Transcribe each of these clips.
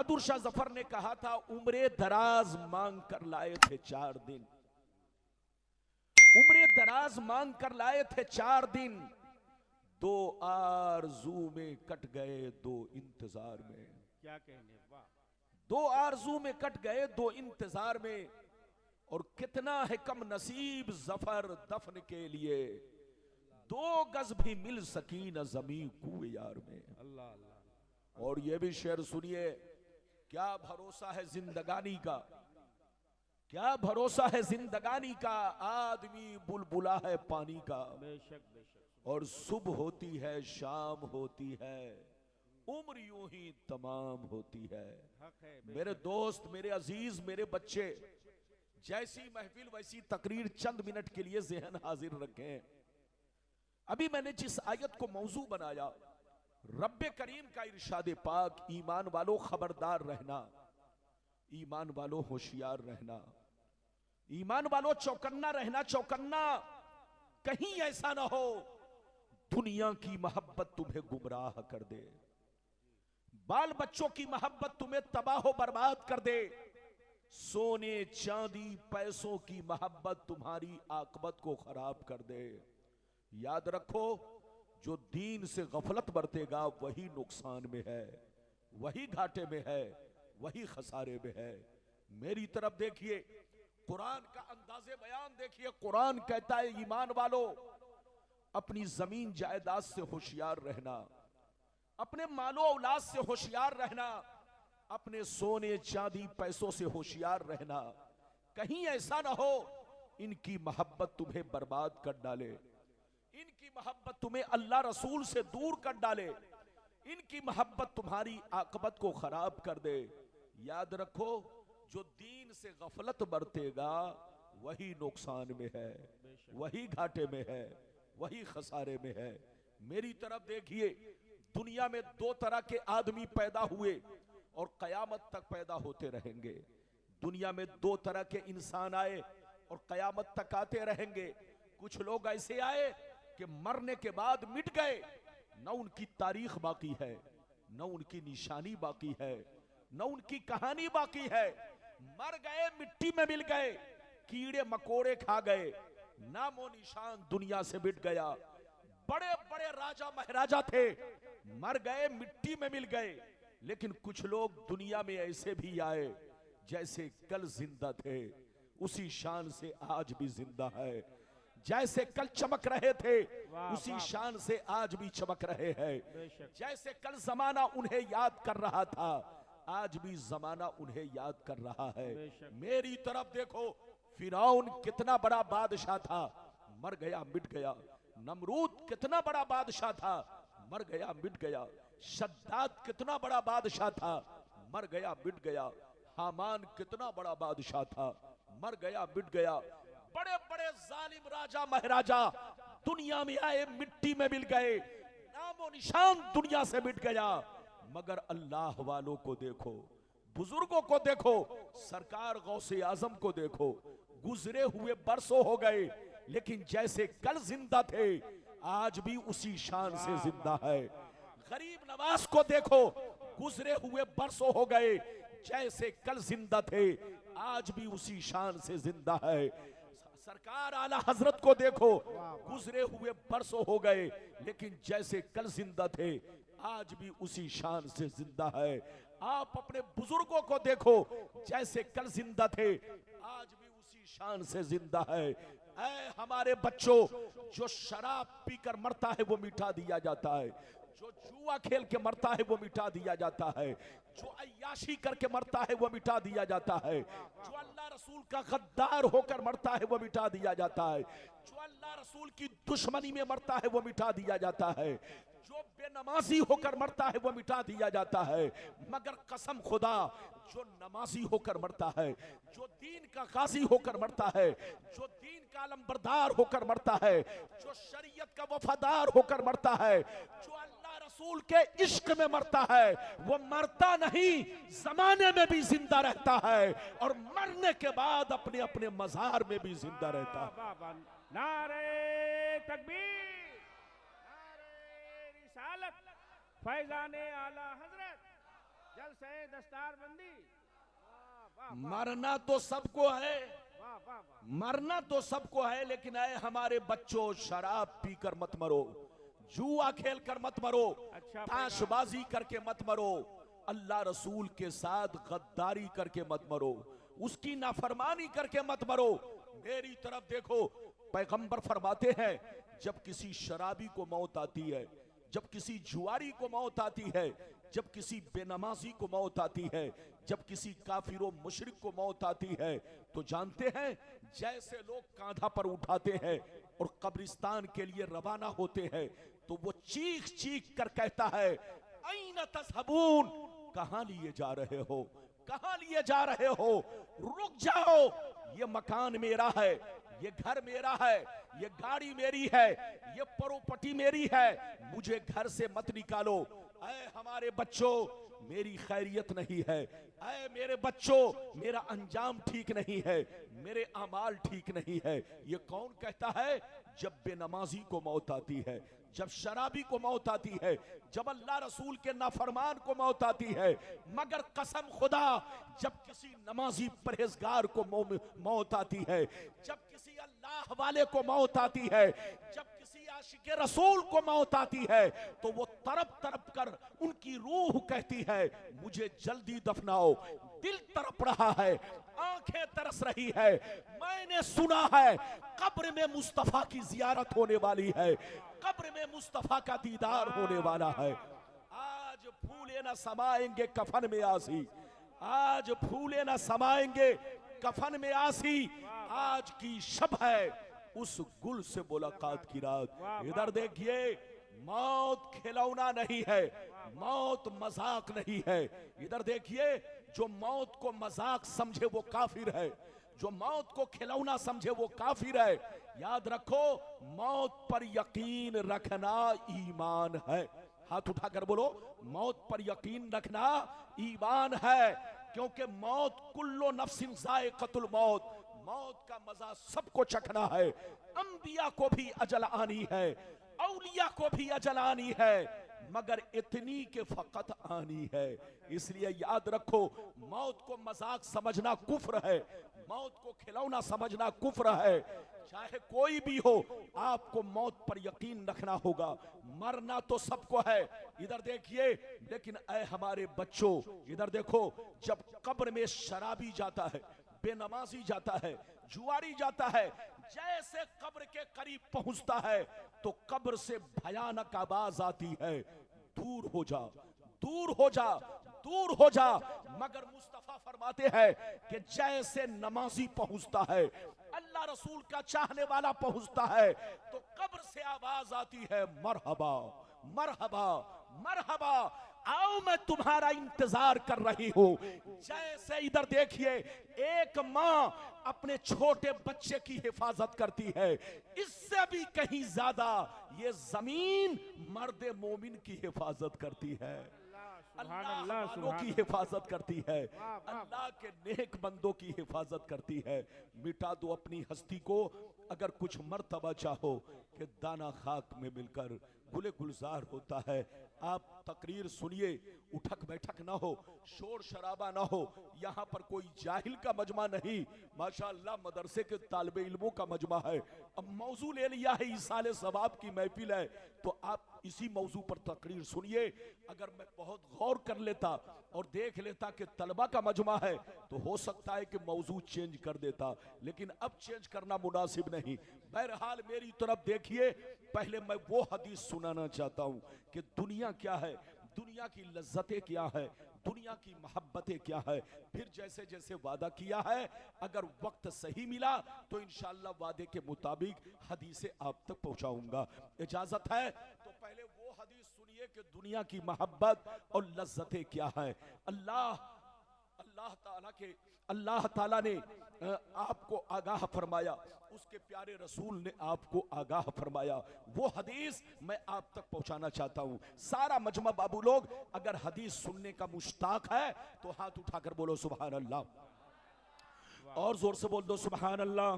बहादुर शाह जफर ने कहा था, उम्रे दराज मांग कर लाए थे 4 दिन, उम्रे दराज मांग कर लाए थे 4 दिन, 2 आरज़ू में कट गए 2 इंतजार में। क्या कहने, वाह। 2 आरज़ू में कट गए 2 इंतजार में, और कितना है कम नसीब जफर दफन के लिए, 2 गज भी मिल सकी न जमी कुए यार में। अल्लाह अल्लाह। और ये भी शेर सुनिए, क्या भरोसा है जिंदगानी का, क्या भरोसा है जिंदगानी का, आदमी बुलबुला है पानी का। बेशक बेशक। और सुबह होती है शाम होती है, उम्र यूं ही तमाम होती है। हक है, मेरे दोस्त, मेरे अजीज, मेरे बच्चे, जैसी महफिल वैसी तकरीर, चंद मिनट के लिए ज़हन हाजिर रखें। अभी मैंने जिस आयत को मौजू बनाया, रब्बे करीम का इरशाद पाक, ईमान वालों खबरदार रहना, ईमान वालों होशियार रहना, ईमान वालों चौकन्ना रहना, चौकन्ना। कहीं ऐसा ना हो दुनिया की मोहब्बत तुम्हें गुमराह कर दे, बाल बच्चों की मोहब्बत तुम्हें तबाह बर्बाद कर दे, सोने चांदी पैसों की मोहब्बत तुम्हारी आकबत को खराब कर दे। याद रखो, जो दीन से गफलत बरतेगा वही नुकसान में है, वही घाटे में है, वही खसारे में है। मेरी तरफ देखिए, कुरान का अंदाजे बयान देखिए। कुरान कहता है, ईमान वालों अपनी जमीन जायदाद से होशियार रहना, अपने मालो औलाद से होशियार रहना, अपने सोने चांदी पैसों से होशियार रहना। कहीं ऐसा ना हो इनकी मोहब्बत तुम्हें बर्बाद कर डाले, इनकी मोहब्बत तुम्हें अल्लाह रसूल से दूर कर डाले, इनकी मोहब्बत तुम्हारी आकबत को खराब कर दे। याद रखो, जो दीन से गफलत बरतेगा वही नुकसान में है, वही घाटे में है, वही खसारे में है। मेरी तरफ देखिए, दुनिया में 2 तरह के आदमी पैदा हुए और कयामत तक पैदा होते रहेंगे। दुनिया में 2 तरह के इंसान आए और कयामत तक आते रहेंगे। कुछ लोग ऐसे आए कि मरने के बाद मिट गए, न उनकी तारीख बाकी है, न उनकी निशानी बाकी है, न उनकी कहानी बाकी है। मर गए, मिट्टी में मिल गए, कीड़े मकोड़े खा गए, नामो निशान दुनिया से मिट गया। बड़े बड़े राजा महाराजा थे, मर गए, मिट्टी में मिल गए। लेकिन कुछ लोग दुनिया में ऐसे भी आए जैसे कल जिंदा थे, उसी शान से आज भी जिंदा है। जैसे कल चमक रहे थे उसी शान से आज भी चमक रहे हैं। जैसे कल जमाना उन्हें याद कर रहा था, आज भी जमाना उन्हें याद कर रहा है। मेरी तरफ देखो, फिरौन कितना बड़ा बादशाह था, मर गया, मिट गया। नमरूद कितना बड़ा बादशाह था, मर गया, मिट गया। शद्दाद कितना बड़ा बादशाह था, मर गया, मिट गया। हामान कितना बड़ा बादशाह था, मर गया, मिट गया। बड़े बड़े जालिम राजा महाराजा दुनिया में आए, मिट्टी में मिल गए, नामो निशान दुनिया से मिट गया। मगर अल्लाह वालों को देखो, बुजुर्गों को देखो, सरकार गौसे आजम को देखो, गुजरे हुए बरसों हो गए, लेकिन जैसे कल जिंदा थे आज भी उसी शान से जिंदा है। गरीब नवाज को देखो, गुजरे हुए बरसों हो गए, जैसे कल जिंदा थे आज भी उसी शान से जिंदा है। सरकार आला हजरत को देखो, गुजरे हुए बरसों हो गए, लेकिन जैसे कल जिंदा थे आज भी उसी शान से जिंदा है। आप अपने बुजुर्गों को देखो, जैसे कल जिंदा थे आज भी उसी शान से जिंदा है। ऐ हमारे बच्चों, जो शराब पीकर मरता है वो मिटा दिया जाता है, जो जुआ खेल के मरता है वो मिटा दिया जाता है, जो अय्याशी करके मरता है वो मिटा दिया जाता है, जो अल्लाह रसूल का गद्दार होकर मरता है वो मिटा दिया जाता है, जो अल्लाह रसूल की दुश्मनी में मरता है वो मिटा दिया जाता है, जो बेनमाजी होकर मरता है वो मिटा दिया जाता है। मगर कसम खुदा, जो नमाजी होकर मरता है, जो दीन का गाजी होकर मरता है, जो दीन का अलमबरदार होकर मरता है, जो शरीयत का वफादार होकर मरता है, जो अल्लाह रसूल के इश्क में मरता है, वो मरता नहीं, जमाने में भी जिंदा रहता है और मरने के बाद अपने अपने मजार में भी जिंदा रहता है। नारे तकबीर, नारे रिसालत, फैजाने आला हजरत जल से दस्तार बंदी। वाह वाह मरना तो सबको है, वाह वाह वाह। मरना तो सबको है, लेकिन ऐ हमारे बच्चों, शराब पीकर मत मरो, जुआ खेल कर मत मरो, अच्छा ताशबाजी करके मत मरो, अल्लाह रसूल के साथ गद्दारी करके मत मरो, उसकी नाफरमानी करके मत मरो। मेरी तरफ देखो, पैगंबर फरमाते हैं जब किसी शराबी को मौत आती है, जब किसी जुआरी को मौत आती है, जब किसी बेनमाजी को मौत आती है, जब किसी काफिर मुशरिक को मौत आती है, तो जानते हैं जैसे लोग कांधा पर उठाते हैं और कब्रिस्तान के लिए रवाना होते हैं, तो वो चीख चीख कर कहता है, ऐन तज़हबून, कहां लिए जा रहे हो, कहां लिए जा रहे हो, रुक जाओ, ये मकान मेरा है, ये घर मेरा है, ये गाड़ी मेरी है, ये प्रॉपर्टी मेरी है, मुझे घर से मत निकालो। ऐ हमारे बच्चों, मेरी खैरियत नहीं है, ऐ मेरे बच्चों, मेरा अंजाम ठीक नहीं है, मेरे अमाल ठीक नहीं है। ये कौन कहता है? जब बेनमाजी को मौत आती है, जब शराबी को मौत आती है, जब अल्लाह रसूल के नाफरमान को मौत आती है। मगर कसम खुदा, जब किसी नमाजी परहेजगार को मौत आती है, जब किसी अल्लाह वाले को मौत आती है, जब किसी आशिक रसूल को मौत आती है, तो वो तड़प तड़प कर उनकी रूह कहती है, मुझे जल्दी दफनाओ। दिल तड़प रहा है, आंखें तरस रही है। मैंने सुना है कब्र में मुस्तफा की जियारत होने वाली है, कब्र में मुस्तफा का दीदार होने वाला है। आज फूले न समाएंगे कफन में आसी, आज फूले न समाएंगे कफन में आसी, आज की शब है उस गुल से मुलाकात की रात। इधर देखिए, मौत खिलौना नहीं है, मौत मजाक नहीं है। इधर देखिए, जो मौत को मजाक समझे वो काफिर है, जो मौत को खिलौना समझे वो काफिर है। याद रखो, मौत पर यकीन रखना ईमान है। हाथ उठाकर बोलो, मौत पर यकीन रखना ईमान है, क्योंकि मौत कुल्लो नफ्सिन ज़ाइक़तुल मौत, मौत का मजा सबको चखना है। अंबिया को भी अजल आनी है, औलिया को भी अजल आनी है, मगर इतनी के फकत आनी है। इसलिए याद रखो, मौत को मजाक समझना कुफ्र है, मौत को खिलौना समझना कुफ्र है। चाहे कोई भी हो, आपको मौत पर यकीन रखना होगा। मरना तो सबको है। इधर देखिए, लेकिन ऐ हमारे बच्चों, इधर देखो, जब कब्र में शराबी जाता है, बेनमाजी जाता है, जुआरी जाता है, जैसे कब्र के करीब पहुंचता है तो कब्र से भयानक आवाज आती है, दूर हो जा, दूर हो जा, दूर हो जा। मगर मुस्तफा फरमाते हैं कि जैसे नमाजी पहुंचता है, अल्लाह रसूल का चाहने वाला पहुंचता है, तो कब्र से आवाज आती है, मरहबा मरहबा मरहबा, आओ मैं तुम्हारा इंतजार कर रही हूं। जैसे इधर देखिए, एक मां अपने छोटे बच्चे की हिफाजत करती है, इससे भी कहीं ज्यादा ये जमीन मर्द मोमिन की हिफाजत करती है, अल्लाह वालों की हिफाजत करती है, अल्लाह के नेक बंदों की हिफाजत करती है। मिटा दो अपनी हस्ती को अगर कुछ मर्तबा चाहो कि दाना खाक में मिलकर गुले गुलजार होता है। आप तकरीर सुनिए, उठक बैठक ना हो, शोर शराबा ना हो, यहाँ पर कोई जाहिल का मजमा नहीं, माशाअल्लाह मदरसे के तालिबे इल्मों का मजमा है। अब मौजू ले लिया है, इसाले सवाब की महफिल है, तो आप इसी मौजू पर तकरीर सुनिए। अगर मैं बहुत गौर कर लेता और देख लेता कि तलबा का मजमा है, तो हो सकता है कि मौजू चेंज कर देता, लेकिन अब चेंज करना मुनासिब नहीं। बहरहाल मेरी तरफ देखिए, पहले मैं वो हदीस सुनाना चाहता हूं कि दुनिया क्या है, दुनिया की लज्जतें क्या है, दुनिया की मोहब्बतें क्या है। फिर जैसे जैसे वादा किया है, अगर वक्त सही मिला तो इंशाअल्लाह वादे के मुताबिक हदीसें आप तक पहुंचाऊंगा। इजाजत है तो पहले वो हदीस सुनिए कि दुनिया की मोहब्बत और लज्जतें क्या है। अल्लाह ताला ने आपको आगाह फरमाया, उसके प्यारे रसूल ने आपको आगाह फरमाया। वो हदीस मैं आप तक पहुंचाना चाहता हूं। सारा मजमा बाबू लोग अगर हदीस सुनने का मुश्ताक है तो हाथ उठाकर बोलो सुभान अल्लाह, और जोर से बोल दो सुभान अल्लाह।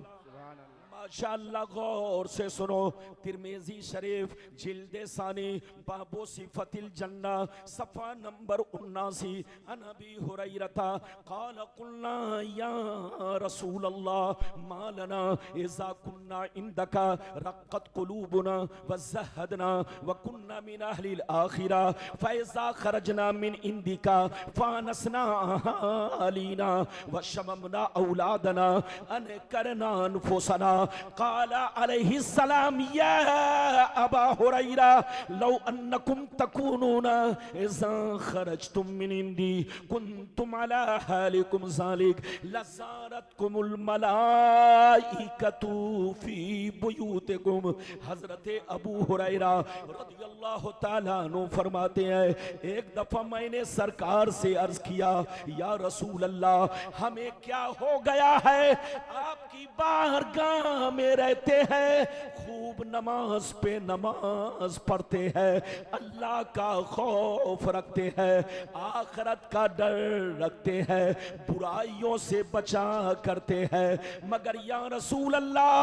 माशाअल्लाह, गौर से सुनो। तिरमिज़ी शरीफ जिल्द सानी बाबो सिफतिल जन्ना सफ़ा नंबर 79। अन अबी हुरैरता क़ाल क़ुलना या रसूल अल्लाह मा लना इज़ा कुन्ना इंदका रक़्क़त क़ुलूबुना व ज़हदना व कुन्ना मिन अहलिल आखिरा फ़इज़ा ख़रजना मिन इंदिका फ़ानसना अलीना व शममना औलादना अन करना अनफुसना। क़ाला अलैहिस्सलाम या अबा हुरैरा लौ अन्नकुम तकूनूना इज़ा ख़रजतुम मिन इंदी कुन्तुम अला हालिकुम ज़ालिक लज़ारतकुमुल मलाइकतु फ़ी बुयूतिकुम। हज़रत अबू हुरैरा रज़ियल्लाहु ताला अन्हु फरमाते हैं, एक दफ़ा मैंने सरकार से अर्ज़ किया, या रसूल अल्लाह हमें क्या हो गया है, आपकी बारगाह में रहते हैं, खूब नमाज पे नमाज पढ़ते हैं, अल्लाह का खौफ रखते हैं, आखिरत का डर रखते हैं, बुराइयों से बचा करते हैं, मगर या रसूल अल्लाह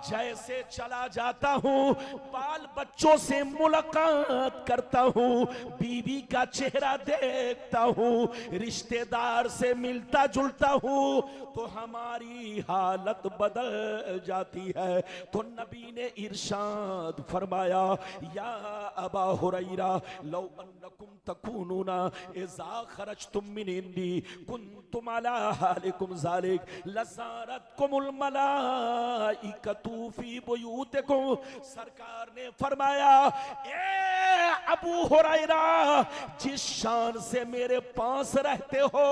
जैसे चला जाता हूँ, बाल बच्चों से मुलाकात करता हूँ, बीवी का चेहरा देखता हूँ, रिश्तेदार से मिलता जुलता हूँ, तो हमारी हालत बदल जाती है। तो नबी ने इरशाद फरमाया, या अबा हुरैरा लौ अन्नकुम तकूनूना इज़ा खरजतुम मिन इंदी कुन्तुम अला हालिकुम ज़ालिक लज़ारतकुमुल मलाइकतु फ़ी बुयूतिकुम। सरकार ने फरमाया, ए अबू हुरैरा जिस शान से मेरे पास रहते हो,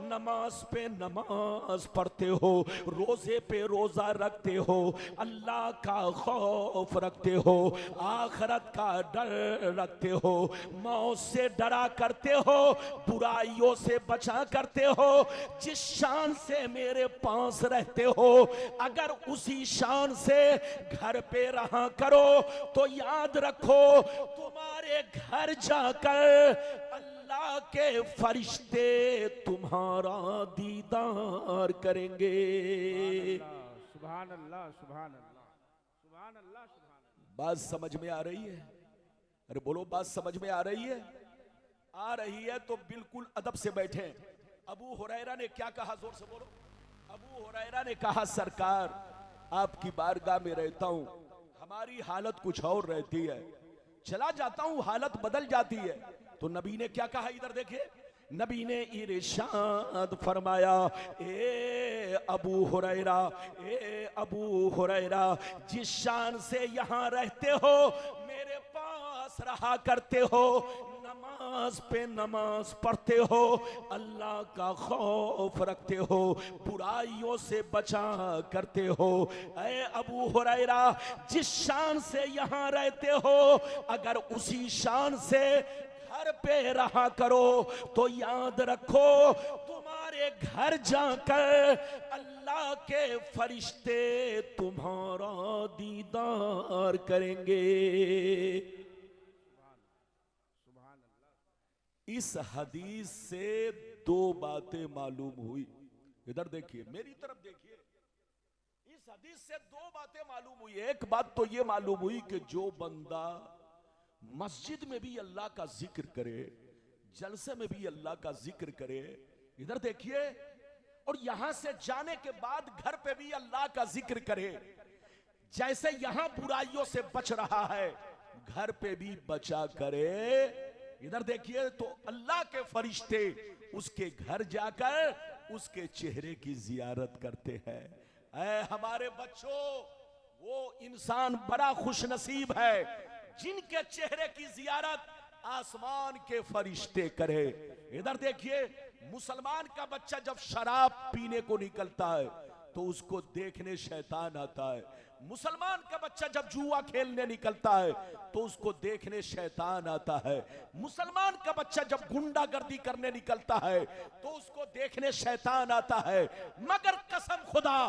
नमाज पे नमाज पढ़ते हो, रोजे पे रोजा रखते हो, अल्लाह का खौफ रखते हो, आखिरत का डर रखते हो, मौत से डरा करते हो, बुराइयों से बचा करते हो, जिस शान से मेरे पास रहते हो, अगर उसी शान से घर पे रहा करो तो याद रखो तुम्हारे घर जाकर अल्लाह के फरिश्ते तुम्हारा दीदार करेंगे। सुभान अल्लाह, सुभान अल्लाह, सुभान अल्लाह, सुभान अल्लाह। बात समझ में आ रही है? अरे बोलो, बात समझ में आ रही है? आ रही है तो बिल्कुल अदब से बैठे। अबू हुरैरा ने क्या कहा, जोर से बोलो। अबू हुरैरा ने कहा, सरकार आपकी बारगाह में रहता हूं, हमारी हालत कुछ और रहती है, चला जाता हूं हालत बदल जाती है। तो नबी ने क्या कहा, इधर देखिए, नबी ने इरशाद फरमाया, ए अबू हुरैरा, ए अबू हुरैरा जिस शान से यहाँ रहते हो, मेरे पास रहा करते हो, नमाज पे नमाज पढ़ते हो, अल्लाह का खौफ रखते हो, बुराइयों से बचा करते हो, ऐ अबू हुरैरा जिस शान से यहाँ रहते हो, अगर उसी शान से घर पे रहा करो तो याद रखो तुम्हारे घर जाकर अल्लाह के फरिश्ते तुम्हारा दीदार करेंगे। इस हदीस से दो बातें मालूम हुई। इधर देखिए, मेरी तरफ देखिए, इस हदीस से दो बातें मालूम हुई। एक बात तो ये मालूम हुई कि जो बंदा मस्जिद में भी अल्लाह का जिक्र करे, जलसे में भी अल्लाह का जिक्र करे, इधर देखिए, और यहां से जाने के बाद घर पे भी अल्लाह का जिक्र करे, जैसे यहां बुराइयों से बच रहा है, घर पे भी बचा करे। इधर देखिए, तो अल्लाह के फरिश्ते उसके घर जाकर उसके चेहरे की जियारत करते हैं। ऐ हमारे बच्चों, वो इंसान बड़ा खुशनसीब है जिनके चेहरे की जियारत आसमान के फरिश्ते करे। इधर देखिए, मुसलमान का बच्चा जब शराब पीने को निकलता है तो उसको देखने शैतान आता है। मुसलमान का बच्चा जब जुआ खेलने निकलता है तो उसको देखने शैतान आता है। मुसलमान का बच्चा जब गुंडागर्दी करने निकलता है तो उसको देखने शैतान आता है। मगर कसम खुदा,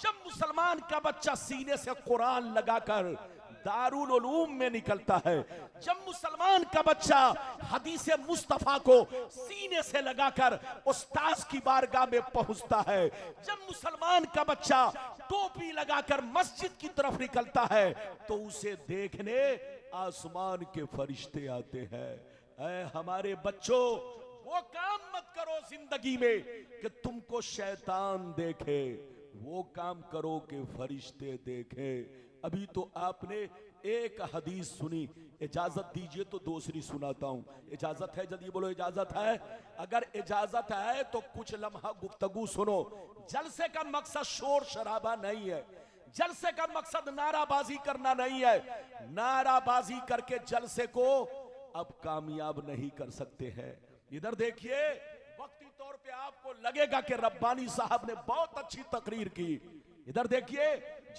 जब मुसलमान का बच्चा सीने से कुरान लगाकर दारुल उलूम में निकलता है। जब मुसलमान का बच्चा हदीस मुस्तफा को सीने से लगाकर उस्ताद की बारगाह में पहुंचता है, जब मुसलमान का बच्चा टोपी लगाकर मस्जिद की तरफ निकलता है, तो उसे देखने आसमान के फरिश्ते आते हैं। ऐ हमारे बच्चों, वो काम मत करो जिंदगी में कि तुमको शैतान देखे, वो काम करो कि फरिश्ते देखे। अभी तो आपने एक हदीस सुनी, इजाजत दीजिए तो दूसरी सुनाता हूं। इजाजत है? जल्दी बोलो, इजाजत है? अगर इजाजत है तो कुछ लम्हा गुफ्तगू सुनो। जलसे का मकसद शोर शराबा नहीं है, जलसे का मकसद नाराबाजी करना नहीं है। नाराबाजी करके जलसे को अब कामयाब नहीं कर सकते हैं। इधर देखिए, वक्ती तौर पे आपको लगेगा कि रब्बानी साहब ने बहुत अच्छी तकरीर की। इधर देखिए,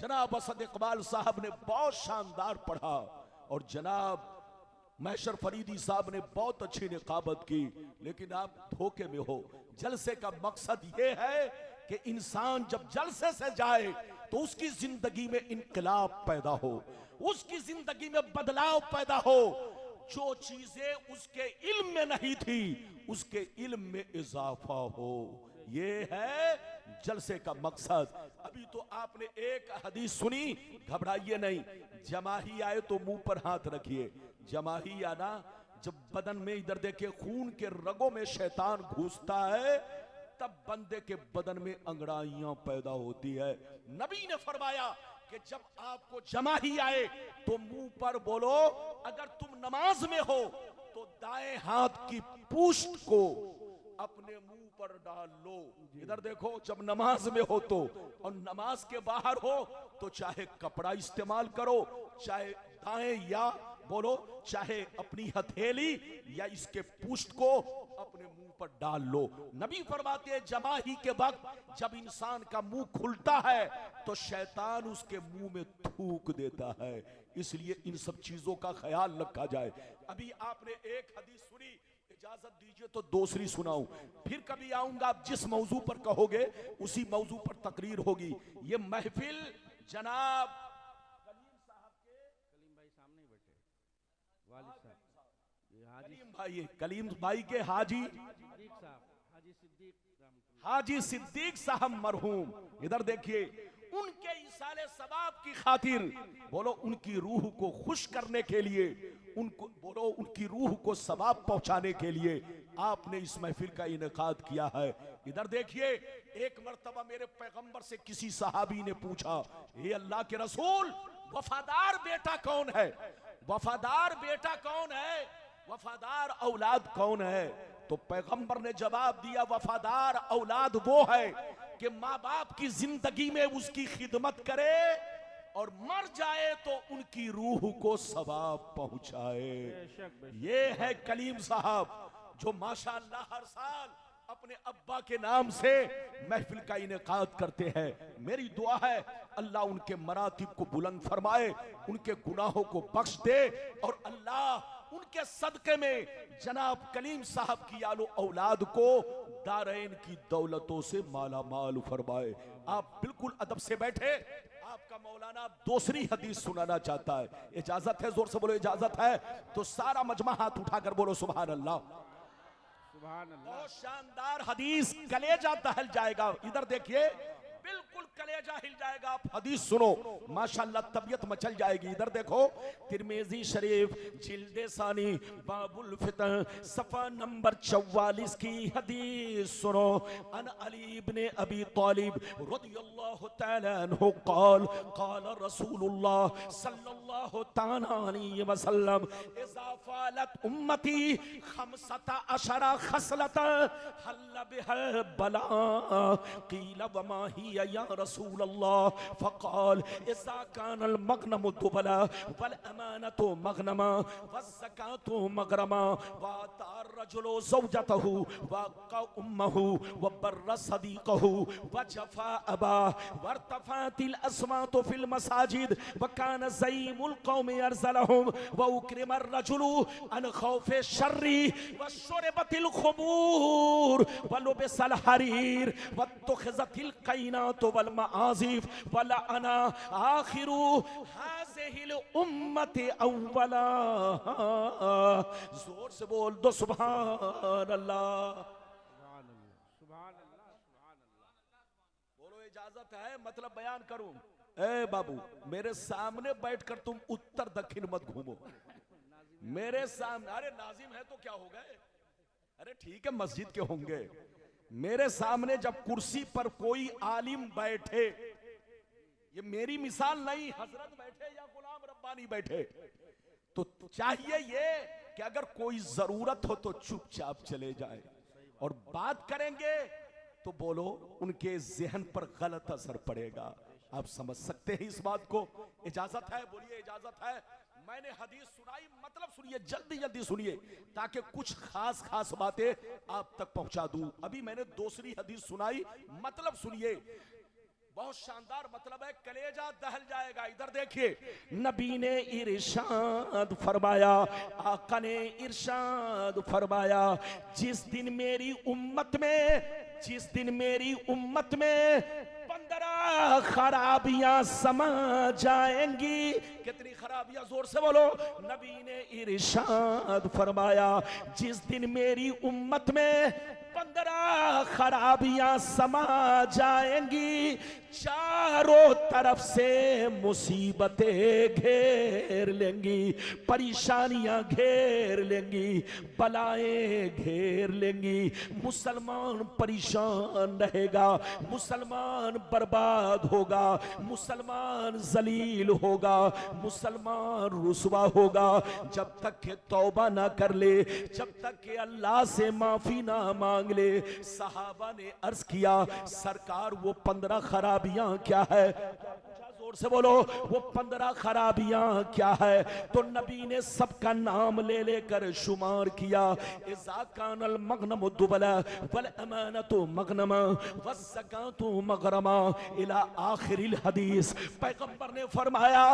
जनाब असद इकबाल साहब ने बहुत शानदार पढ़ा और जनाब महशर फरीदी साहब ने बहुत अच्छी निकाबत की, लेकिन आप धोखे में हो। जलसे का मकसद यह है कि इंसान जब जलसे से जाए तो उसकी जिंदगी में इनकलाब पैदा हो, उसकी जिंदगी में बदलाव पैदा हो। जो चीजें उसके इल्म में नहीं थी, उसके इल्म में इजाफा हो, ये है जलसे का मकसद। अभी तो आपने एक हदीस सुनी, घबराइए नहीं। जमाही आए तो मुंह पर हाथ रखिए। जमाही आना, जब बदन में इधर देखिए खून के रगों में शैतान घुसता है, तब बंदे के बदन में अंगड़ाइयां पैदा होती है। नबी ने फरमाया कि जब आपको जमाही आए तो मुंह पर बोलो। अगर तुम नमाज में हो तो दाएं हाथ की पूष्ठ को अपने मुंह पर डाल लो। इधर देखो, जब नमाज में हो तो, और नमाज के बाहर हो तो चाहे कपड़ा इस्तेमाल करो, चाहे दाएं या बोलो, चाहे अपनी हथेली या इसके पुष्ट को अपने मुंह पर डाल लो। नबी फरमाते हैं जमाही के वक्त जब इंसान का मुंह खुलता है तो शैतान उसके मुंह में थूक देता है। इसलिए इन सब चीजों का ख्याल रखा जाए। अभी आपने एक हदीस सुनी, इजाजत दीजिए तो दूसरी सुनाऊं। फिर कभी आऊंगा, आप जिस मौजू पर कहोगे उसी मौजू पर तकरीर होगी। ये महफिल जनाब कलीम भाई के हाजी सिद्दीक साहब मरहूम। इधर देखिए, उनके इसाले सवाब की खातिर बोलो, उनकी रूह को खुश करने के लिए, उनको बोलो उनकी रूह को सवाब पहुंचाने के लिए आपने इस महफिल का इनेकाद किया है। इधर देखिए, एक मर्तबा मेरे पैगंबर से किसी सहाबी ने पूछा, हे अल्लाह के रसूल, वफादार बेटा कौन है? वफादार बेटा कौन है? वफादार औलाद कौन है? तो पैगंबर ने जवाब दिया, वफादार औलाद वो है कि माँ बाप की जिंदगी में उसकी खिदमत करे और मर जाए तो उनकी रूह को सवाब पहुंचाए। ये है कलीम साहब, जो माशाअल्लाह हर साल अपने अब्बा के नाम से महफिल का इनेकाद करते हैं। मेरी दुआ है अल्लाह उनके मरातिब को बुलंद फरमाए, उनके गुनाहों को बख्श दे, और अल्लाह उनके सदके में जनाब कलीम साहब की आलो औलाद को दारैन की दौलतों से माला माल फरमाए। आप बिल्कुल अदब से बैठे, आपका मौलाना दूसरी हदीस सुनाना चाहता है। इजाजत है? जोर से बोलो इजाजत है। तो सारा मजमा हाथ उठाकर बोलो सुभान अल्लाह। बहुत शानदार हदीस, कलेजा दहल जाएगा। इधर देखिए, बिल्कुल कलेजा हिल जाएगा। आप हदीस सुनो, माशाअल्लाह तबीयत मचल जाएगी। इधर देखो, तिरमिजी शरीफ जिल्दे सानी बाबुल फितह सफा नंबर 44 की हदीस सुनो। अन अली इब्ने अबी तालिब रदियल्लाहु तआला अन्हु क़ाल क़ाल रसूलुल्लाह सल्लल्लाहु तआला अलैहि वसल्लम इज़ा फ़ालत उम्मती 15 खसलत हल्ल बिहा बला क़ील वमा हिय या रसूल अल्लाह फ़क़ाल इज़ा कानल मग़नमु दुबला वल अमानतु मग़नमा वज़्ज़कातु मग़रमा वअतार रजुलु ज़ौजतहु वक़ा उम्महु वबर्र सदीक़हु वजफ़ा अबा वर्तफ़ातिल अस्वातु फ़िल मसाजिद वकान ज़ईमुल क़ौमि अरज़लहुम वउक्रिमर रजुलु अन ख़ौफ़ि शर्रि वशुरिबतिल ख़ुमूर वलुबिसल हरीर वत्तख़िज़तिल क़ैना तो वल आजिफ वला अना आखिरू हाज़िहिल उम्मति अव्वला। जोर से बोल दो सुभान अल्लाह। बोलो इजाजत है मतलब बयान करूं? ए बाबू मेरे सामने बैठकर तुम उत्तर दक्षिण मत घूमो मेरे सामने। अरे नाजिम है तो क्या हो गए, अरे ठीक है मस्जिद के होंगे। मेरे सामने जब कुर्सी पर कोई आलिम बैठे, ये मेरी मिसाल नहीं, हजरत बैठे या गुलाम रब्बानी बैठे, तो चाहिए ये कि अगर कोई जरूरत हो तो चुपचाप चले जाए, और बात करेंगे तो बोलो उनके जहन पर गलत असर पड़ेगा। आप समझ सकते हैं इस बात को? इजाजत है? बोलिए इजाजत है। मैंने हदीस सुनाई, मतलब सुनिए, जल्दी जल्दी सुनिए ताकि कुछ खास खास बातें आप तक पहुंचा दूं। अभी मैंने दूसरी हदीस सुनाई, मतलब सुनिए, बहुत शानदार मतलब है, कलेजा दहल जाएगा। इधर देखिए, नबी ने इरशाद फरमाया, आका ने इरशाद फरमाया, जिस दिन मेरी उम्मत में 15 खराबियां समा जाएंगी। कितनी खराबियां? जोर से बोलो। नबी ने इरशाद फरमाया, जिस दिन मेरी उम्मत में 15 खराबियां समा जाएंगी, चारों तरफ से मुसीबतें घेर लेंगी, परेशानियां घेर लेंगी, बलाएं घेर लेंगी, मुसलमान परेशान रहेगा, मुसलमान बर्बाद होगा, मुसलमान जलील होगा, मुसलमान रुसवा होगा। जब तक के तौबा ना कर ले, जब तक के अल्लाह से माफी ना मांग ले। सहाबा ने अर्ज किया, सरकार वो 15 खराबियां क्या है? जोर से बोलो, वो 15 खराबियां क्या है? तो नबी ने सबका नाम ले लेकर शुमार किया। इज़ा कानल मगनम दुबला वल अमानतु मगनमा वज़्ज़कातु मगरमा इला आखिरिल हदीस। पैगंबर ने फरमाया,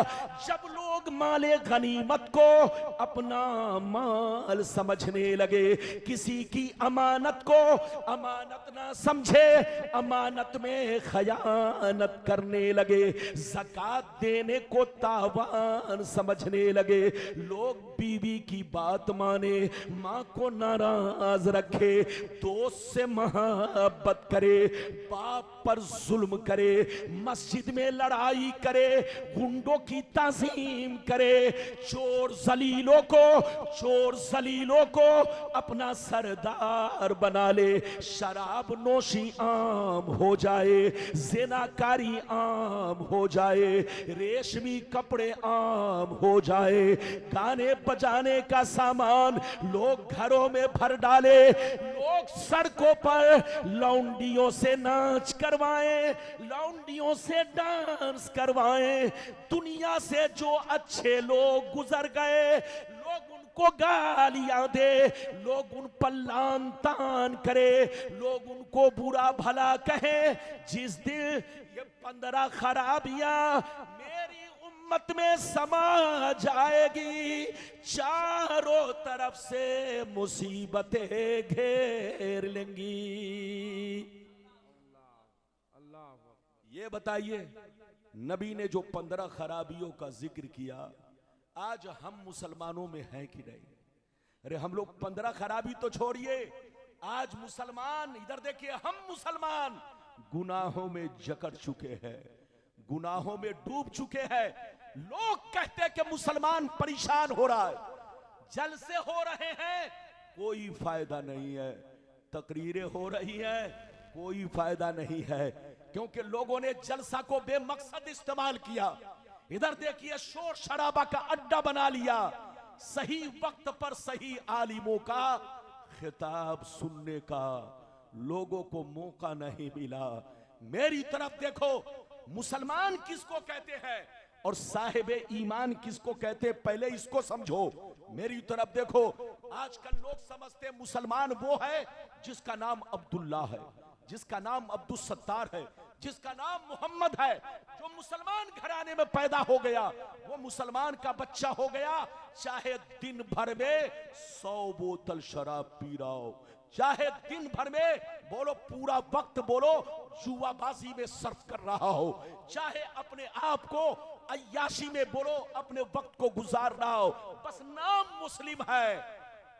जब लोग माले गनीमत को अपना माल समझने लगे, किसी की अमानत को अमानत ना समझे, अमानत में खयानत करने लगे, ज़कात देने को तावान समझने लगे, लोग बीवी की बात माने, माँ को नाराज रखे, दोस्त से मोहब्बत करे, बाप पर जुल्म करे, मस्जिद में लड़ाई करे, गुंडों की ताज़ीम करे, चोर जलीलों को अपना सरदार बना ले, शराब नोशी आम हो जाए, ज़िनाकारी आम हो जाए, रेशमी कपड़े आम हो जाए, गाने बजाने का सामान लोग घरों में भर डाले, लोग सड़कों पर लौंडियों से नाच करवाएं, लौंडियों से डांस करवाएं, दुनिया से जो अच्छे लोग गुजर गए लोग उनको गालियां दे, लोग उन पर लान तान करे, लोग उनको बुरा भला कहे। जिस दिन ये 15 खराबियां मेरी उम्मत में समा जाएगी, चारों तरफ से मुसीबतें घेर लेंगी। ये बताइए, नबी ने जो 15 खराबियों का जिक्र किया, आज हम मुसलमानों में हैं कि नहीं? अरे हम लोग 15 खराबी तो छोड़िए, आज मुसलमान, इधर देखिए, हम मुसलमान गुनाहों में जकड़ चुके हैं, गुनाहों में डूब चुके हैं। लोग कहते हैं कि मुसलमान परेशान हो रहा है, जलसे हो रहे हैं, कोई फायदा नहीं है, तकरीरें हो रही हैं, कोई फायदा नहीं है, क्योंकि लोगों ने जलसा को बेमकसद इस्तेमाल किया। इधर देखिए, शोर शराबा का अड्डा बना लिया, सही वक्त पर सही आलिमों का खिताब सुनने का लोगों को मौका नहीं मिला। मेरी तरफ देखो, मुसलमान किसको कहते हैं और साहिबे ईमान किसको कहते हैं, पहले इसको समझो। मेरी तरफ देखो, आजकल लोग समझते हैं मुसलमान वो है जिसका नाम अब्दुल्ला है, जिसका नाम अब्दुल सत्तार है, जिसका नाम मोहम्मद है, जो मुसलमान घराने में पैदा हो गया, वो मुसलमान का बच्चा हो गया, चाहे दिन भर में 100 बोतल शराब पी रहा हो, चाहे दिन भर में बोलो पूरा वक्त बोलो जुआबाजी में सर्फ कर रहा हो, चाहे अपने आप को अय्याशी में बोलो अपने वक्त को गुजार रहा हो, बस नाम मुस्लिम है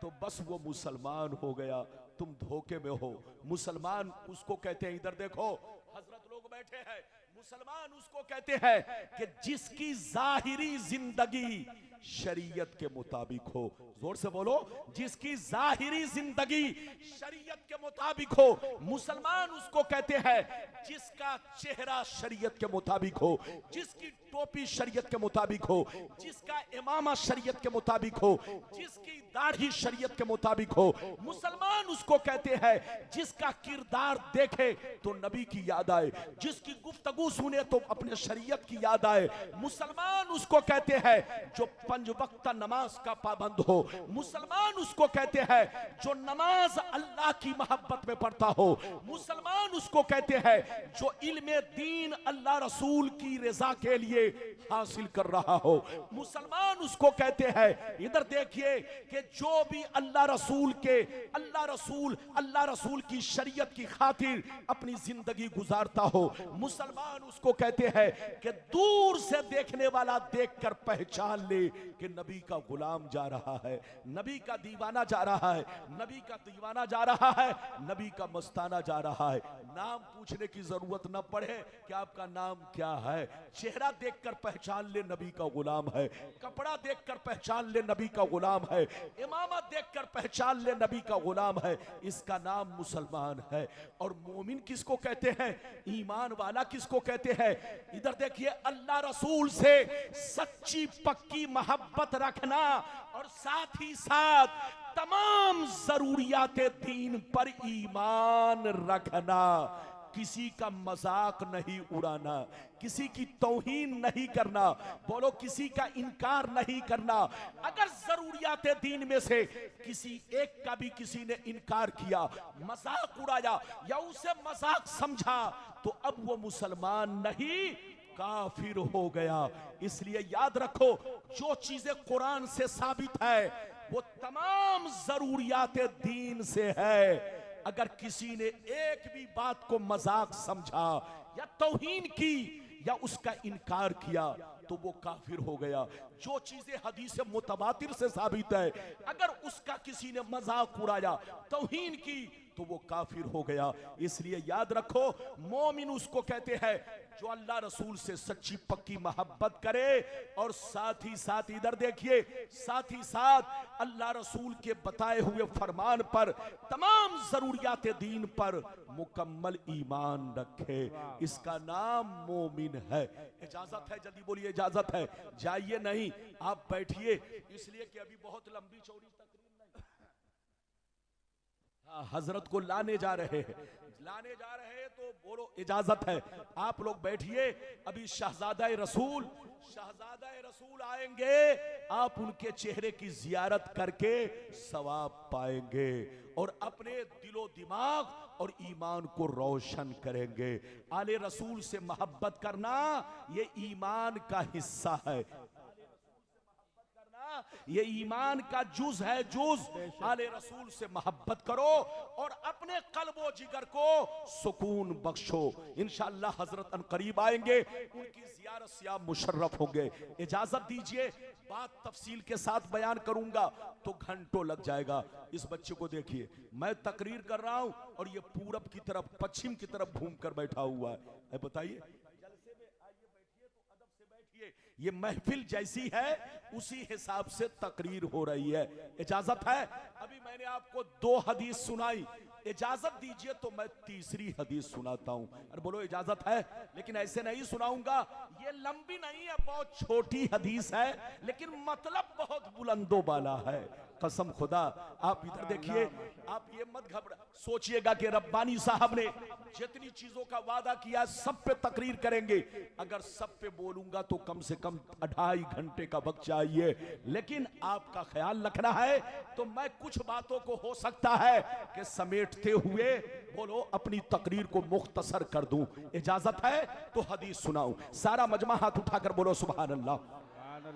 तो बस वो मुसलमान हो गया। तुम धोखे में हो। मुसलमान उसको कहते हैं, इधर देखो हजरत लोग बैठे हैं, मुसलमान उसको कहते हैं कि जिसकी जाहिरी जिंदगी शरीयत के मुताबिक हो। जोर से बोलो, जिसकी जाहिरी जिंदगी शरीयत के मुताबिक हो। मुसलमान उसको कहते हैं जिसका चेहरा शरीयत के मुताबिक हो, जिसकी टोपी शरीयत के मुताबिक हो, जिसका इमामा शरीयत के मुताबिक हो, जिसकी दाढ़ी शरीयत के मुताबिक हो। मुसलमान उसको कहते हैं जिसका किरदार देखे तो नबी की याद आए, जिसकी गुफ्तगू सुने तो अपने शरीयत की याद आए। मुसलमान उसको कहते हैं जो 5 वक्त नमाज का पाबंद हो। मुसलमान उसको कहते हैं जो नमाज अल्लाह की मोहब्बत में पढ़ता हो। मुसलमान उसको कहते हैं जो इल्मे दीन अल्लाह रसूल की रजा के लिए हासिल कर रहा हो। मुसलमान उसको कहते हैं, इधर देखिए, कि जो भी अल्लाह रसूल की शरीयत की खातिर अपनी जिंदगी गुजारता हो। मुसलमान उसको कहते हैं कि दूर से देखने वाला देखकर पहचान ले कि नबी का गुलाम जा रहा है, नबी का दीवाना जा रहा है, नबी का दीवाना जा रहा है, नबी का मस्ताना जा रहा है। नाम पूछने की जरूरत न पड़े कि आपका नाम क्या है, चेहरा देखकर पहचान ले नबी का गुलाम है, कपड़ा देखकर पहचान ले नबी का गुलाम है, इमामा देखकर पहचान ले नबी का गुलाम है। इसका नाम मुसलमान है। और मोमिन किसको कहते हैं, ईमान वाला किसको कहते हैं? इधर देखिए, अल्लाह रसूल से सच्ची पक्की मोहब्बत रखना और साथ ही साथ तमाम जरूरियात दीन पर ईमान रखना, किसी का मजाक नहीं उड़ाना, किसी की तौहीन नहीं करना, बोलो किसी का इनकार नहीं करना। अगर जरूरियात दीन में से किसी एक का भी किसी ने इनकार किया, मजाक उड़ाया या उसे मजाक समझा तो अब वो मुसलमान नहीं, काफिर हो गया। इसलिए याद रखो, जो चीजें कुरान से साबित है वो तमाम जरूरियात दीन से है। अगर किसी ने एक भी बात को मजाक समझा या तौहीन की या उसका इनकार किया तो वो काफिर हो गया। जो चीजें हदीस मुतवातिर से साबित है, अगर उसका किसी ने मजाक उड़ाया, तौहीन की, तो वो काफिर हो गया। इसलिए याद रखो, मोमिन उसको कहते हैं जो अल्लाह रसूल से सच्ची पक्की मोहब्बत करे और साथ ही साथ, इधर देखिए, साथ ही साथ अल्लाह रसूल के बताए हुए फरमान पर, तमाम जरूरियात दीन पर मुकम्मल ईमान रखे। इसका नाम मोमिन है। इजाजत है? जल्दी बोलिए, इजाजत है? जाइए नहीं, आप बैठिए, इसलिए कि अभी बहुत लंबी चौड़ी तकरीर नहीं। हजरत को लाने जा रहे हैं, तो बोलो इजाजत है। आप लोग बैठिए, अभी शहजादा रसूल आएंगे, आप उनके चेहरे की जियारत करके सवाब पाएंगे और अपने दिलो दिमाग और ईमान को रोशन करेंगे। आले रसूल से मोहब्बत करना ये ईमान का हिस्सा है, ये ईमान का जुज है, जुज। आले रसूल से मोहब्बत करो और अपने कल्बो जिगर को सुकून बख्शो। इंशाअल्लाह हजरत अनकरीब आएंगे, उनकी जियारत से आप मुशर्रफ होंगे। इजाजत दीजिए, बात तफसील के साथ बयान करूंगा तो घंटों लग जाएगा। इस बच्चे को देखिए, मैं तकरीर कर रहा हूं और ये पूरब की तरफ, पश्चिम की तरफ घूम कर बैठा हुआ है। बताइए, ये महफिल जैसी है उसी हिसाब से तकरीर हो रही है। इजाजत है? अभी मैंने आपको 2 हदीस सुनाई, इजाजत दीजिए तो मैं तीसरी हदीस सुनाता हूं। अरे बोलो इजाजत है? लेकिन ऐसे नहीं सुनाऊंगा, ये लंबी नहीं है, बहुत छोटी हदीस है, लेकिन मतलब बहुत बुलंदो बाला है। कसम खुदा, आप इधर देखिए, आप ये मत घबरा सोचिएगा कि रब्बानी साहब ने जितनी चीजों का वादा किया सब पे तकरीर करेंगे। अगर सब पे बोलूंगा तो कम से कम 2.5 घंटे का वक्त चाहिए, लेकिन आपका ख्याल रखना है तो मैं कुछ बातों को हो सकता है कि समेटते हुए बोलो अपनी तकरीर को मुख्तसर कर दूं। इजाजत है तो हदीस सुनाऊं। सारा मजमा हाथ उठाकर बोलो सुभान अल्लाह।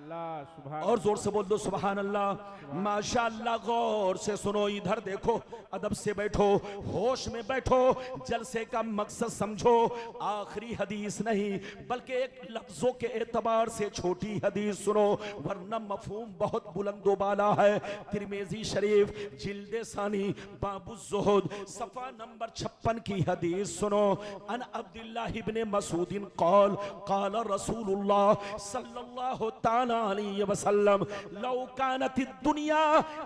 अल्लाह, सुभान और जोर से बोल दो सुभान अल्लाह। माशाअल्लाह, गौर से सुनो, इधर देखो, अदब से बैठो, होश में बैठो, जलसे का मकसद समझो। आखिरी हदीस नहीं बल्कि एक लफ्जों के एतबार से छोटी हदीस सुनो, वरना मफहूम बहुत बुलंदो बाला है। तिरमिज़ी शरीफ जिल्दे सानी बाबु ज़ुहद सफ़ा नंबर 56 की हदीस सुनो। अन अब्दुल्लाह इब्ने मसूदिन क़ाल क़ाल रसूलुल्लाह सल्लल्लाहु ताला अलैहि वसल्लम लौ कानतिद दुनिया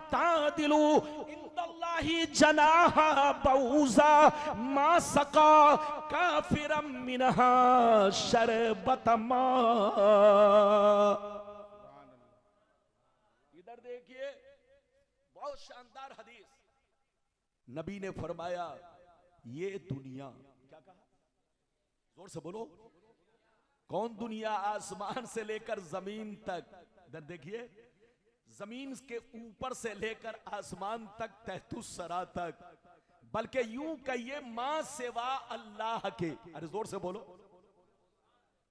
तादिलु इंदल्लाहि जनाहा बऊज़ा मा सक़ा काफिरम मिनहा शरबतमा। इधर देखिए, बहुत शानदार हदीस। नबी ने फरमाया ये दुनिया, क्या कहा, जोर से बोलो, कौन दुनिया? आसमान से लेकर जमीन तक। इधर देखिए, जमीन के ऊपर से लेकर आसमान तक, तहतुस सरा तक, बल्कि यूं कहिए मां सेवा अल्लाह के। अरे जोर से बोलो,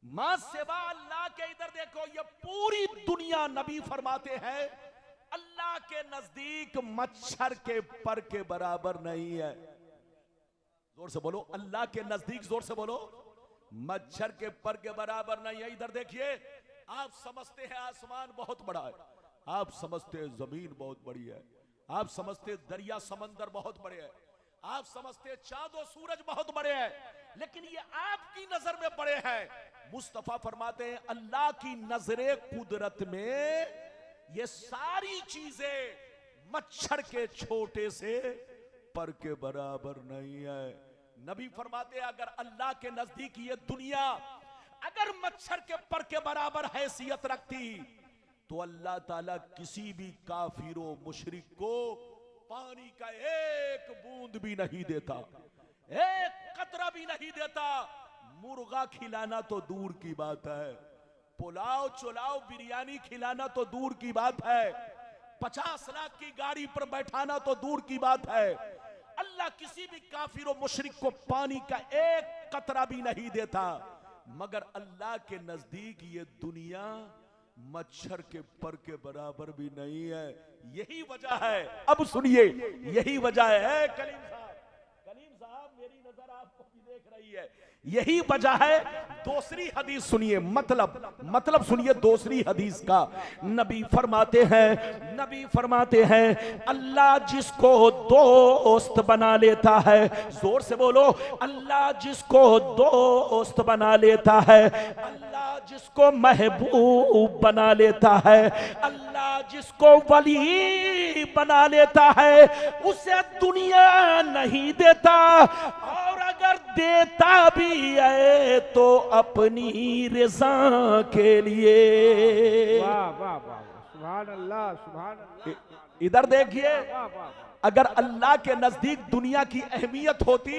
मां सेवा अल्लाह के। इधर देखो, ये पूरी दुनिया नबी फरमाते हैं अल्लाह के नजदीक मच्छर के पर के बराबर नहीं है। जोर से बोलो, अल्लाह के नजदीक, जोर से बोलो, मच्छर के पर के बराबर नहीं है। इधर देखिए, आप समझते हैं आसमान बहुत बड़ा है, आप समझते हैं जमीन बहुत बड़ी है, आप समझते दरिया समंदर बहुत बड़े हैं, आप समझते चांद और सूरज बहुत बड़े हैं, लेकिन ये आपकी नजर में बड़े हैं। मुस्तफा फरमाते हैं अल्लाह की नजरे कुदरत में ये सारी चीजें मच्छर के छोटे से पर के बराबर नहीं है। नबी फरमाते हैं अगर अल्लाह के नजदीक ये दुनिया अगर मच्छर के पर के बराबर हैसियत रखती तो अल्लाह ताला किसी भी काफिरो मुशरिक को पानी का एक बूंद भी नहीं देता, एक कतरा भी नहीं देता। मुर्गा खिलाना तो दूर की बात है, पुलाव चुलाव बिरयानी खिलाना तो दूर की बात है, 50 लाख की गाड़ी पर बैठाना तो दूर की बात है। अल्लाह किसी भी काफिर और मुशरिक को पानी का एक कतरा भी नहीं देता, मगर अल्लाह के नजदीक ये दुनिया मच्छर के पर के बराबर भी नहीं है। यही वजह है, अब सुनिए, यही वजह है कलीम साहब मेरी नजर आपको भी देख रही है, यही वजह है। दूसरी हदीस सुनिए, मतलब सुनिए दूसरी हदीस का। नबी फरमाते हैं अल्लाह जिसको दोस्त बना लेता है, जोर से बोलो, अल्लाह जिसको दोस्त बना लेता है, अल्लाह जिसको महबूब बना लेता है, अल्लाह जिसको वली बना लेता है, उसे दुनिया नहीं देता, और अगर देता भी है तो अपनी रज़ा के लिए। वाह वाह वाह, सुभान अल्लाह, सुभान अल्लाह। इधर देखिए, अगर अल्लाह के नजदीक दुनिया की अहमियत होती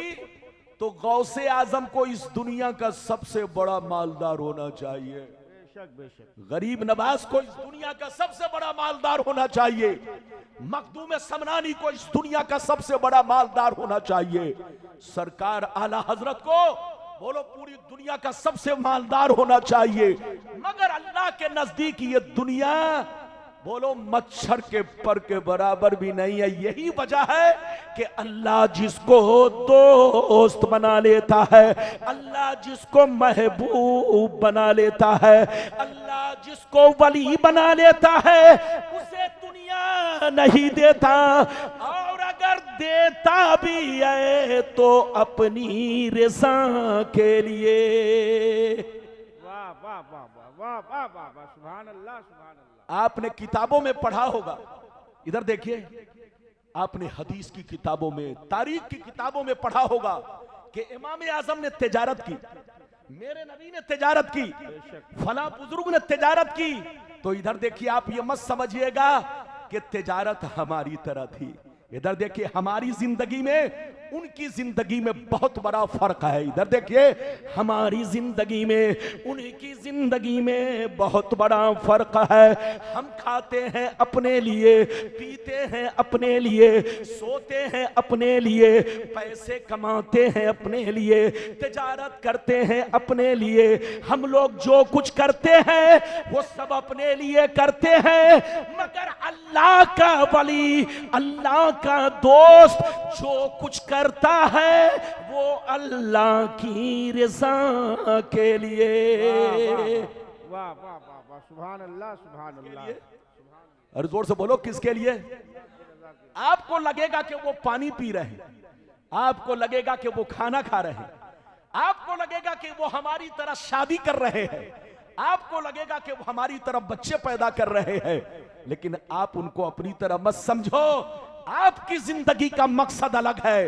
तो गौसे आजम को इस दुनिया का सबसे बड़ा मालदार होना चाहिए, बेशक बेशक। गरीब नवाज को इस दुनिया का सबसे बड़ा मालदार होना चाहिए, मखदूम समनानी को इस दुनिया का सबसे बड़ा मालदार होना चाहिए, सरकार आला हजरत को बोलो पूरी दुनिया का सबसे मालदार होना चाहिए। मगर अल्लाह के नजदीक ये दुनिया बोलो मच्छर के पर के बराबर भी नहीं है। यही वजह है कि अल्लाह जिसको दोस्त बना लेता है, अल्लाह जिसको महबूब बना लेता है, अल्लाह जिसको वली बना लेता है, उसे दुनिया नहीं देता, और अगर देता भी है तो अपनी रज़ा के लिए। वाह वाह वाह वाह वाह वाह वाह, सुभान अल्लाह, सुभान अल्लाह। आपने किताबों में पढ़ा होगा, इधर देखिए, आपने हदीस की किताबों में, तारीख की किताबों में पढ़ा होगा कि इमाम आजम ने तिजारत की, मेरे नबी ने तिजारत की, फला बुजुर्ग ने तिजारत की। तो इधर देखिए, आप ये मत समझिएगा कि तिजारत हमारी तरह थी। इधर देखिए, हमारी जिंदगी में उनकी जिंदगी में बहुत बड़ा फर्क है। इधर देखिए, हमारी जिंदगी में उनकी जिंदगी में बहुत बड़ा फर्क है। हम खाते हैं अपने लिए, पीते हैं अपने लिए, सोते हैं अपने लिए, पैसे कमाते हैं अपने लिए, तिजारत करते हैं अपने लिए। हम लोग जो कुछ करते हैं वो सब अपने लिए करते हैं, मगर अल्लाह का वली, अल्लाह का दोस्त जो कुछ करता है वो अल्लाह की रज़ा के लिए। वाह वाह वाह वाह, सुभान अल्लाह सुभान अल्लाह। अरे जोर से बोलो, किसके लिए? आपको लगेगा कि वो पानी पी रहे हैं, आपको लगेगा कि वो खाना खा रहे हैं, आपको लगेगा कि वो हमारी तरह शादी कर रहे हैं, आपको लगेगा कि वो हमारी तरह बच्चे पैदा कर रहे हैं, लेकिन आप उनको अपनी तरह मत समझो। आपकी जिंदगी का मकसद अलग है,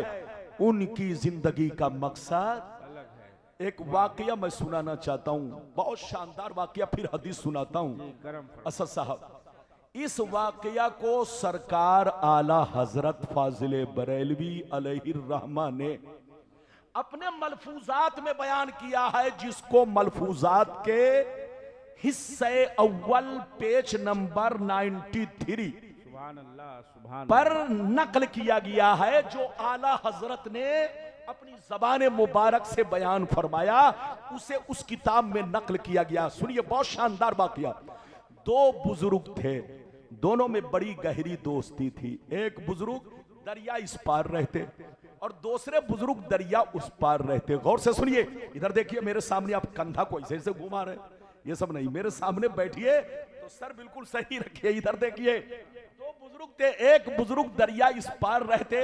उनकी जिंदगी का मकसद अलग है। एक वाकया मैं सुनाना चाहता हूं, बहुत शानदार वाकया, फिर हदीस सुनाता हूं। गरम असद साहब, इस वाकया को सरकार आला हजरत फाजिल बरेलवी अलैहिर्रहमा ने अपने मलफूजात में बयान किया है, जिसको मलफूजात के हिस्से अव्वल पेज नंबर 93 सुभान अल्लाह सुभान पर नकल किया गया है, जो आला हजरत ने अपनी ज़बान मुबारक से बयान फरमाया, उसे उस किताब में नकल किया गया। सुनिए, बहुत शानदार वाकया। दो बुजुर्ग थे, दोनों में बड़ी गहरी दोस्ती थी। एक बुजुर्ग दरिया इस पार रहते और दूसरे बुजुर्ग दरिया उस पार रहते। गौर से सुनिए, इधर देखिए, मेरे सामने आप कंधा को ऐसे ऐसे घुमा रहे, ये सब नहीं, मेरे सामने बैठिए तो सर बिल्कुल सही रखिए। इधर देखिए, दो बुजुर्ग थे, एक बुजुर्ग दरिया इस पार रहते,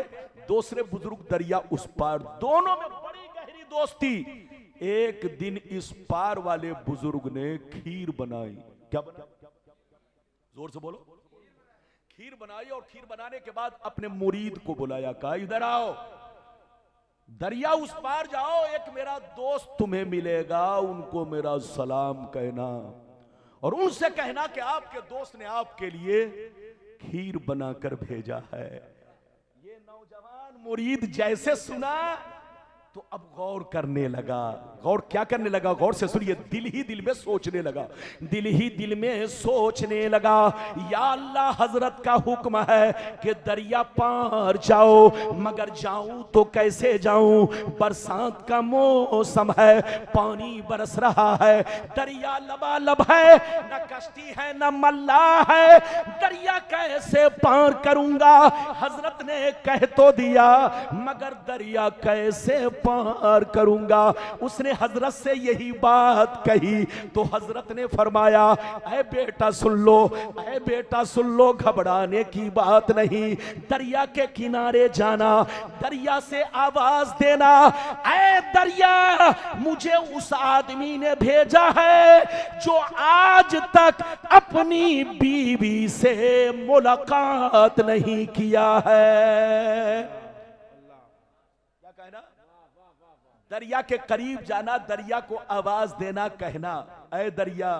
दूसरे बुजुर्ग दरिया उस पार, दोनों में बड़ी गहरी दोस्ती। एक दिन इस पार वाले बुजुर्ग ने खीर बनाई। क्या बनाई? जोर से बोलो। खीर बनाई, और खीर बनाने के बाद अपने मुरीद को बुलाया, कहा इधर आओ, दरिया उस पार जाओ, एक मेरा दोस्त तुम्हें मिलेगा, उनको मेरा सलाम कहना और उनसे कहना कि आपके दोस्त ने आपके लिए खीर बनाकर भेजा है। ये नौजवान मुरीद जैसे सुना तो अब गौर करने लगा। गौर क्या करने लगा? गौर से सुनिए, दिल ही दिल में सोचने लगा, दिल ही दिल में सोचने लगा, या अल्लाह, हजरत का हुक्म है कि दरिया पार जाओ, मगर जाऊं तो कैसे जाऊं? बरसात का मौसम है, पानी बरस रहा है, दरिया लबालब है, न कश्ती है न मल्लाह है, दरिया कैसे पार करूंगा? हजरत ने कह तो दिया, मगर दरिया कैसे पार करूंगा? उसने हजरत से यही बात कही तो हजरत ने फरमाया, ऐ बेटा सुन लो, ऐ बेटा सुन लो, घबराने की बात नहीं, दरिया के किनारे जाना, दरिया से आवाज देना, ऐ दरिया, मुझे उस आदमी ने भेजा है जो आज तक अपनी बीवी से मुलाकात नहीं किया है। क्या कहना? दरिया के करीब जाना, दरिया को आवाज देना, कहना, ऐ दरिया,